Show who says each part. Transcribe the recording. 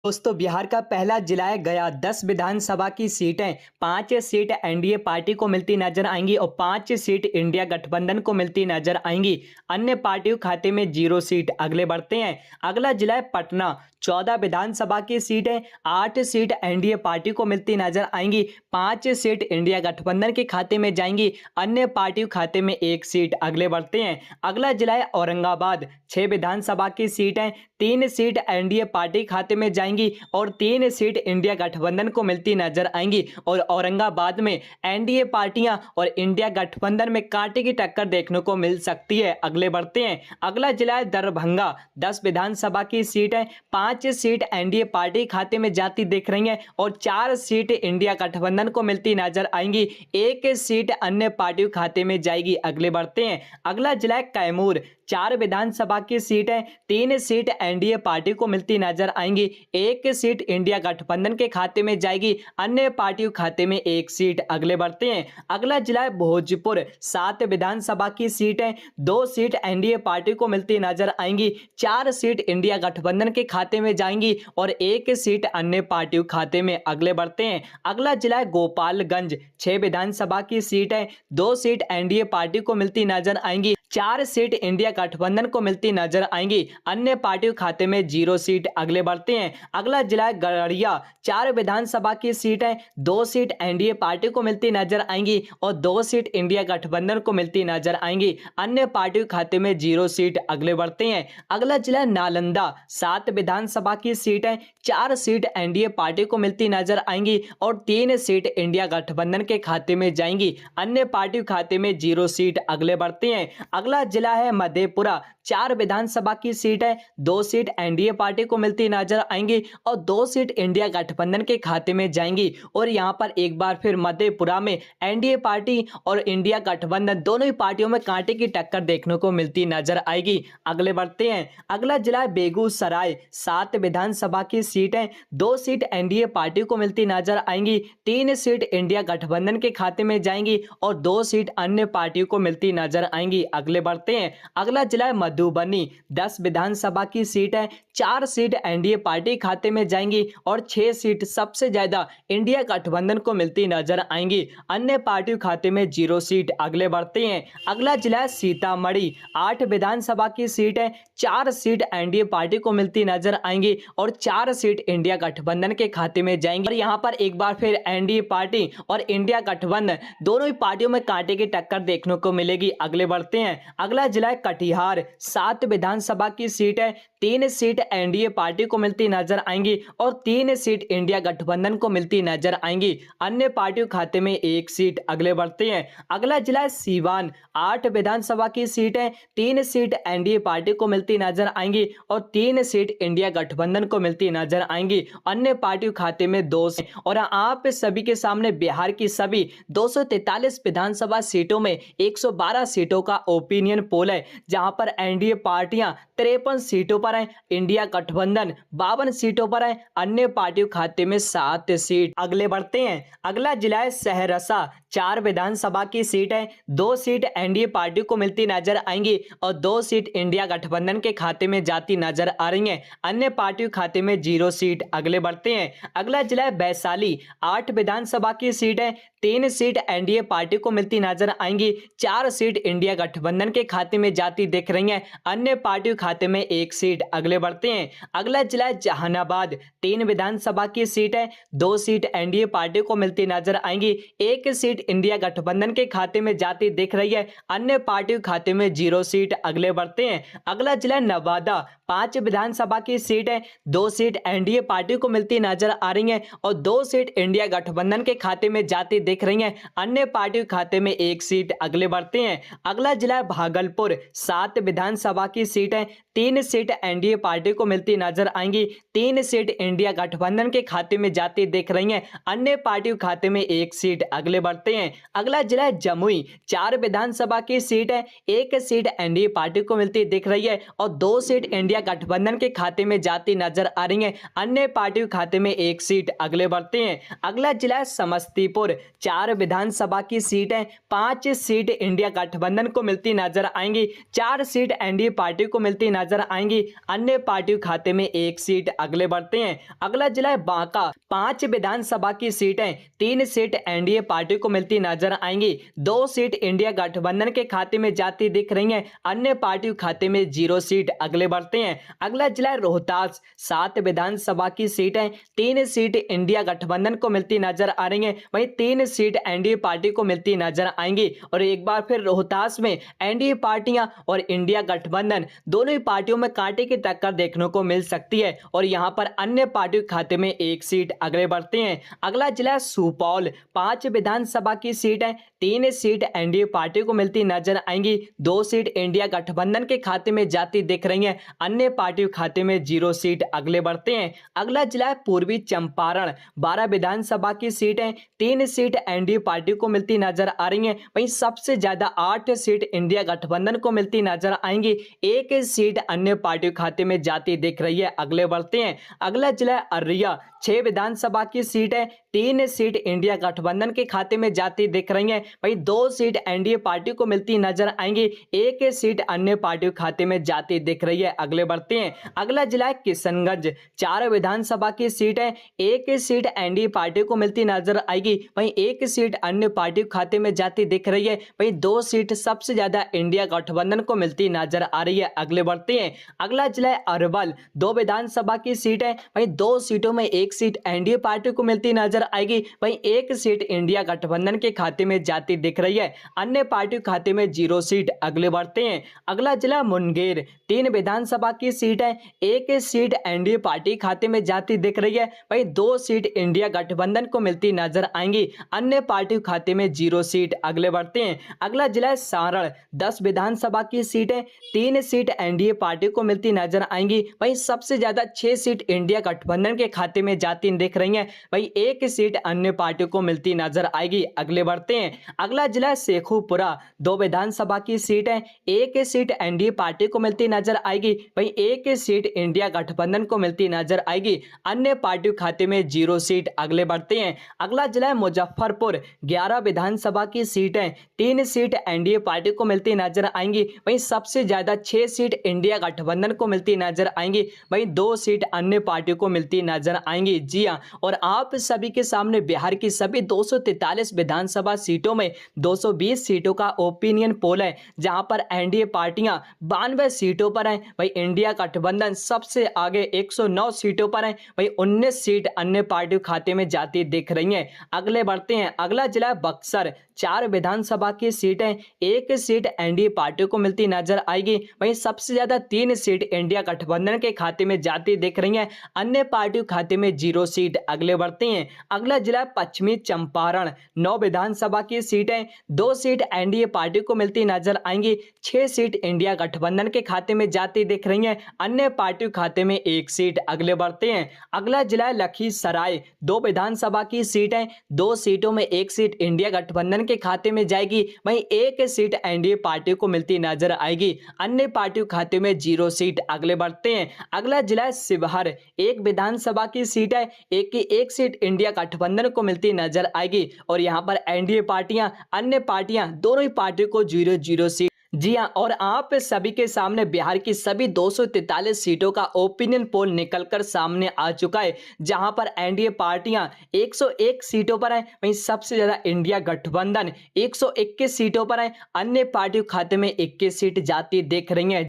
Speaker 1: दोस्तों बिहार का पहला जिला है गया। 10 विधानसभा की सीटें, 5 सीट एनडीए पार्टी को मिलती नजर आएंगी और 5 सीट इंडिया गठबंधन को मिलती नजर आएंगी। अन्य पार्टियों खाते में 0 सीट। अगले बढ़ते हैं। अगला जिला है पटना। 14 विधानसभा की सीटें, 8 सीट एनडीए पार्टी को मिलती नजर आएंगी, 5 सीट इंडिया गठबंधन के खाते में जाएंगी, अन्य पार्टियों खाते में 1 सीट। अगले बढ़ते हैं। अगला जिला है औरंगाबाद। 6 विधानसभा की सीटें, 3 सीट एनडीए पार्टी खाते में जाएंगी और 3 सीट इंडिया गठबंधन को मिलती नजर आएंगी। और औरंगाबाद में एनडीए पार्टियां और इंडिया गठबंधन में कांटे की टक्कर देखने को मिल सकती है। अगले बढ़ते हैं। अगला जिला है दरभंगा। 10 विधानसभा की सीटें, 5 सीट एनडीए पार्टी खाते में जाती दिख रही हैं और 4 सीट इंडिया गठबंधन को मिलती नजर आएंगी, 1 सीट अन्य पार्टियों खाते में जाएगी। अगले बढ़ते हैं। अगला जिला है कैमूर। 4 विधानसभा की सीटें, 3 सीट एनडीए पार्टी को मिलती नजर आएंगी, 1 सीट इंडिया गठबंधन के खाते में जाएगी, अन्य पार्टियों खाते में 1 सीट। अगले बढ़ते हैं। अगला जिला है भोजपुर। 7 विधानसभा की सीटें, 2 सीट एनडीए पार्टी को मिलती नजर आएंगी, 4 सीट इंडिया गठबंधन के खाते में जाएंगी और 1 सीट अन्य पार्टियों खाते में। अगले बढ़ते हैं। अगला जिला है गोपालगंज। 6 विधानसभा की सीटें, 2 सीट एनडीए पार्टी को मिलती नजर आएंगी, 4 सीट इंडिया गठबंधन को मिलती नजर आएंगी, अन्य पार्टियों खाते में 0 सीट। अगले बढ़ते हैं। अगला जिला है गड़रिया। 4 विधानसभा की सीटें, 2 सीट एनडीए पार्टी को मिलती नजर आएंगी और 2 सीट इंडिया गठबंधन को मिलती नजर आएंगी, अन्य पार्टियों खाते में 0 सीट। अगले बढ़ते हैं। अगला जिला है नालंदा। 7 विधानसभा की सीटें, 4 सीट एनडीए पार्टी को मिलती नजर आएंगी और 3 सीट इंडिया गठबंधन के खाते में जाएंगी, अन्य पार्टियों खाते में 0 सीट। अगले बढ़ते हैं। अगला जिला है मधेपुरा। 4 विधानसभा की सीटें, 2 सीट एनडीए पार्टी को मिलती नजर आएंगी और 2 सीट इंडिया गठबंधन के खाते में जाएंगी। और यहां पर एक बार फिर मधेपुरा में एनडीए पार्टी और इंडिया गठबंधन दोनों ही पार्टियों में कांटे की टक्कर देखने को मिलती नजर आएगी। अगले बढ़ते हैं। अगला जिला है बेगूसराय। 7 विधानसभा की सीटें, 2 सीट एनडीए पार्टी को मिलती नजर आएंगी, 3 सीट इंडिया गठबंधन के खाते में जाएंगी और 2 सीट अन्य पार्टियों को मिलती नजर आएंगी। अगले बढ़ते हैं। अगला जिला है मधुबनी। 10 विधानसभा की सीटें, 4 सीट एनडीए पार्टी खाते में जाएंगी और 6 सीट सबसे ज्यादा इंडिया गठबंधन को मिलती नजर आएंगी, अन्य पार्टियों खाते में 0 सीट। अगले बढ़ते हैं। अगला जिला है सीतामढ़ी। 8 विधानसभा की सीटें, 4 सीट एनडीए पार्टी को मिलती नजर आएंगी और 4 सीट इंडिया गठबंधन के खाते में जाएंगी। और यहां पर एक बार फिर एनडीए पार्टी और इंडिया गठबंधन दोनों ही पार्टियों में कांटे की टक्कर देखने को मिलेगी। अगले बढ़ते हैं। अगला जिला है कटिहार। 7 विधानसभा की सीटें, 3 सीट एनडीए पार्टी को मिलती नजर आएंगी और 3 सीट इंडिया गठबंधन को मिलती नजर आएंगी, अन्य पार्टियों खाते में 1 सीट। अगले बढ़ते हैं। अगला जिला है सीवान। 8 विधानसभा की सीटें, 3 सीट एनडीए पार्टी को मिलती नजर आएंगी और 3 सीट इंडिया गठबंधन को मिलती नजर आएंगी, अन्य पार्टियों खाते में 2 सीट। और आप सभी के सामने बिहार की सभी 243 विधानसभा सीटों में 112 सीटों का ओपिनियन पोल है, जहां पर एनडीए पार्टियां 53 सीटों पर हैं, इंडिया गठबंधन 52 सीटों पर है, अन्य पार्टियों खाते में 7 सीट। अगले बढ़ते हैं। अगला जिला है सहरसा। 4 विधानसभा की सीटें, 2 सीट एनडीए पार्टी को मिलती नजर आएंगी और 2 सीट इंडिया गठबंधन के खाते में जाती नजर आ रही हैं, अन्य पार्टियों खाते में 0 सीट। अगले बढ़ते हैं। अगला जिला है वैशाली। 8 विधानसभा की सीटें, 3 सीट एनडीए पार्टी को मिलती नजर आएंगी, 4 सीट इंडिया गठबंधन के खाते में जाती दिख रही हैं, अन्य पार्टियों खाते में 1 सीट। अगले बढ़ते हैं। अगला जिला है जहानाबाद। 3 विधानसभा की सीटें, 2 सीट एनडीए पार्टी को मिलती नजर आएंगी, 1 सीट इंडिया गठबंधन के खाते में जाती दिख रही है, अन्य पार्टियों खाते में 0 सीट। अगले बढ़ते हैं। अगला जिला नवादा। 5 विधानसभा की सीटें, 2 सीट एनडीए पार्टी को मिलती नजर आ रही हैं और 2 सीट इंडिया गठबंधन के खाते में जाती दिख रही हैं, अन्य पार्टियों खाते में 1 सीट। अगले बढ़ते हैं। अगला जिला है भागलपुर। 7 विधानसभा की सीटें, 3 सीट एनडीए पार्टी को मिलती नजर आएंगी, 3 सीट इंडिया गठबंधन के खाते में जाती दिख रही हैं, अन्य पार्टियों खाते में 1 सीट। अगले बढ़ते हैं। अगला जिला है जमुई। 4 विधानसभा की सीटें, 1 सीट एनडीए पार्टी को मिलती दिख रही है और 2 सीट इंडिया इंडिया गठबंधन के खाते में जाती नजर आ रही है, अन्य पार्टियों के खाते में एक सीट। अगले बढ़ते हैं, अगला जिला है समस्तीपुर। 4 विधानसभा की सीट है, 5 सीट इंडिया गठबंधन को मिलती नजर आएंगी, 4 सीट एनडीए पार्टी को मिलती नजर आएंगी, अन्य पार्टियों के खाते में एक सीट। अगले बढ़ते हैं, अगला जिला है बांका। 5 विधानसभा की सीट है, 3 सीट एनडीए पार्टी को मिलती नजर आएंगी, 2 सीट इंडिया गठबंधन के खाते में जाती दिख रही है, अन्य पार्टियों के खाते में 0 सीट। अगले बढ़ते हैं, अगला जिला है रोहतास। 7 विधानसभा की सीट है, 3 सीट इंडिया गठबंधन को मिलती नजर आ रही है, वहीं 3 सीट एनडीए पार्टी को मिलती नजर आएंगी। और एक बार फिर रोहतास में एनडीए पार्टियां और इंडिया गठबंधन दोनों ही पार्टियों में कांटे की टक्कर देखने को मिल सकती है, और यहां पर अन्य पार्टियों के खाते में एक सीट। अगले बढ़ते हैं, अगला जिला है सुपौल। 5 विधानसभा की सीट है, 3 सीट एनडीए पार्टी को मिलती नजर आएंगी, 2 सीट इंडिया गठबंधन के खाते में जाती दिख रही है, अन्य पार्टियों के खाते में 0 सीट। अगले बढ़ते हैं, अगला जिला है पूर्वी चंपारण। 12 विधानसभा की सीट है, 3 सीट एनडीए पार्टी को मिलती नजर आ रही है, वहीं सबसे ज्यादा 8 सीट इंडिया गठबंधन को मिलती नजर आएंगी, 1 सीट अन्य पार्टियों के खाते में जाती दिख रही है। अगले बढ़ते हैं, अगला जिला है अररिया। 6 विधानसभा की सीट है, 3 सीट इंडिया गठबंधन के खाते में जाती दिख रही है, वहीं 2 सीट एनडीए पार्टी को मिलती नजर आएंगी, 1 सीट अन्य पार्टियों के खाते में जाती दिख रही है। अगले बढ़ते हैं, अगला जिला है किशनगंज। 4 विधानसभा की सीट है, 1 सीट एनडीए पार्टी को मिलती नजर आएगी, वहीं 1 सीट अन्य पार्टी के खाते में जाती दिख रही है, वहीं 2 सीट सबसे ज्यादा इंडिया गठबंधन को मिलती नजर आ रही है। अगले बढ़ते हैं, अगला जिला है अरवल। 2 विधानसभा की सीट है, वहीं 2 सीटों में 1 सीट एनडीए पार्टी को मिलती नजर आएगी, वहीं 1 सीट इंडिया गठबंधन के खाते में जाती दिख रही है, अन्य पार्टी के खाते में 0 सीट। अगले बढ़ते हैं, अगला जिला मुंगेर। 3 विधानसभा की सीट है, 1 सीट एनडीए पार्टी खाते में जाती दिख रही है, वहीं 2 सीट इंडिया गठबंधन को मिलती नजर आएंगी, अन्य पार्टी खाते में 0 सीट। अगले बढ़ते हैं, अगला जिला है सारण। 10 विधानसभा की सीट है, 3 सीट एनडीए पार्टी को मिलती नजर आएंगी, वहीं सबसे ज्यादा 6 सीट इंडिया गठबंधन के खाते में जाती दिख रही है, वहीं 1 सीट अन्य पार्टी को मिलती नजर आएगी। अगले बढ़ते हैं, अगला जिला है शेखुपुरा। 2 विधानसभा की सीट है, 1 सीट एनडीए पार्टी को मिलती नजर आएगी, वहीं 1 सीट इंडिया गठबंधन को मिलती नजर आएगी, अन्य पार्टी खाते में 0 सीट। अगले बढ़ते हैं, अगला जिला है मुजफ्फरपुर। 11 विधानसभा की सीट है, 3 सीट एनडीए पार्टी को मिलती नजर आएंगी, वहीं सबसे ज्यादा 6 सीट इंडिया गठबंधन को मिलती नजर आएंगी, वहीं 2 सीट अन्य पार्टी को मिलती नजर आएंगी। जी हां, और आप सभी के सामने बिहार की सभी 243 विधानसभा सीटों में 220 सीटों का ओपिनियन पोल है, जहां पर एनडीए पार्टियां 92 सीटों पर हैं, वहीं इंडिया गठबंधन सबसे आगे 109 सीटों पर है, वहीं 19 सीट अन्य पार्टियों खाते में जाती दिख रही हैं। अगले बढ़ते हैं, अगला जिला है बक्सर। 4 विधानसभा की सीटें, 1 सीट एनडीए पार्टी को मिलती नजर आएगी, वहीं सबसे ज्यादा 3 सीट इंडिया गठबंधन के खाते में जाती दिख रही हैं, अन्य पार्टियों खाते में 0 सीट। अगले बढ़ते हैं, अगला जिला पश्चिमी चंपारण। 9 विधानसभा की सीटें, 2 सीट एनडीए पार्टी को मिलती नजर आएंगी, 6 सीट इंडिया गठबंधन के खाते में जाती दिख रही हैं, अन्य पार्टियों खाते में 1 सीट। अगले बढ़ते हैं, अगला जिला लखीसराय। 2 विधानसभा की सीटें, 2 सीटों में 1 सीट इंडिया गठबंधन के खाते में जाएगी, वहीं 1 सीट एनडीए पार्टी को मिलती नजर आएगी, अन्य पार्टियों खाते में 0 सीट। अगले बढ़ते हैं, अगला जिला शिवहर। 1 विधानसभा की सीट है, 1 सीट इंडिया गठबंधन को मिलती नजर आएगी, और यहां पर एनडीए पार्टियां, अन्य पार्टियां दोनों ही पार्टियों को 0-0 सीट। जी हां, और आप सभी के सामने बिहार की सभी 243 सीटों का ओपिनियन पोल निकलकर सामने आ चुका है, जहां पर एनडीए पार्टियां 101 सीटों पर हैं, वहीं सबसे ज्यादा इंडिया गठबंधन 121 सीटों पर है, अन्य पार्टियों खाते में 21 सीट जाती दिख रही है।